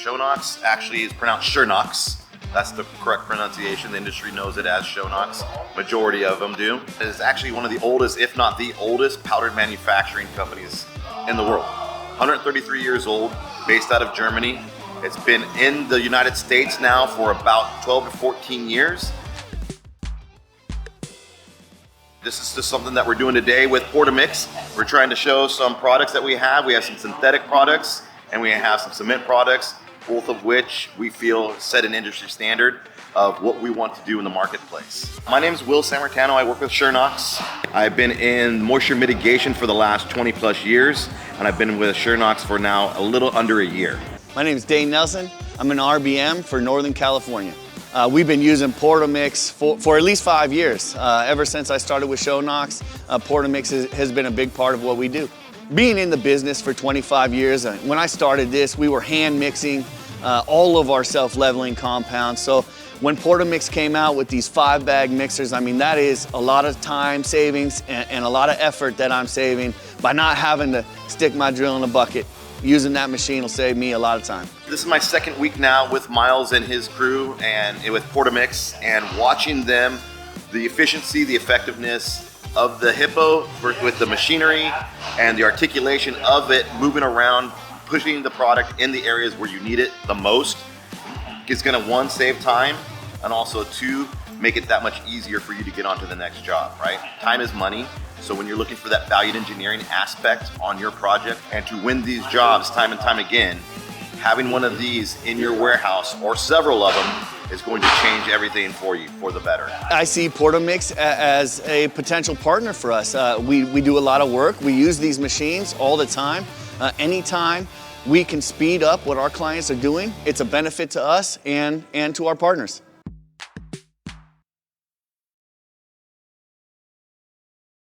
Schönox actually is pronounced Schönox. That's the correct pronunciation. The industry knows it as Schönox. Majority of them do. It is actually one of the oldest, if not the oldest, powder manufacturing companies in the world. 133 years old, based out of Germany. It's been in the United States now for about 12 to 14 years. This is just something that we're doing today with Portamix. We're trying to show some products that we have. We have some synthetic products and we have some cement products, both of which we feel set an industry standard of what we want to do in the marketplace. My name is Will Sammartano. I work with Schönox. I've been in moisture mitigation for the last 20 plus years, and I've been with Schönox for now a little under a year. My name is Dane Nelson. I'm an RBM for Northern California. We've been using Portamix for at least 5 years. Ever since I started with Schönox, Portamix has been a big part of what we do. Being in the business for 25 years, when I started this, we were hand mixing all of our self-leveling compounds. So when Portamix came out with these 5-bag mixers, I mean, that is a lot of time savings and a lot of effort that I'm saving by not having to stick my drill in a bucket. Using that machine will save me a lot of time. This is my second week now with Miles and his crew and with Portamix, and watching them, the efficiency, the effectiveness of the Hippo with the machinery and the articulation of it, moving around, pushing the product in the areas where you need it the most, is gonna, one, save time, and also two, make it that much easier for you to get on to the next job, right? Time is money. So when you're looking for that valued engineering aspect on your project and to win these jobs time and time again, having one of these in your warehouse or several of them is going to change everything for you for the better. I see Portamix as a potential partner for us. We do a lot of work. We use these machines all the time. Anytime we can speed up what our clients are doing, it's a benefit to us and to our partners.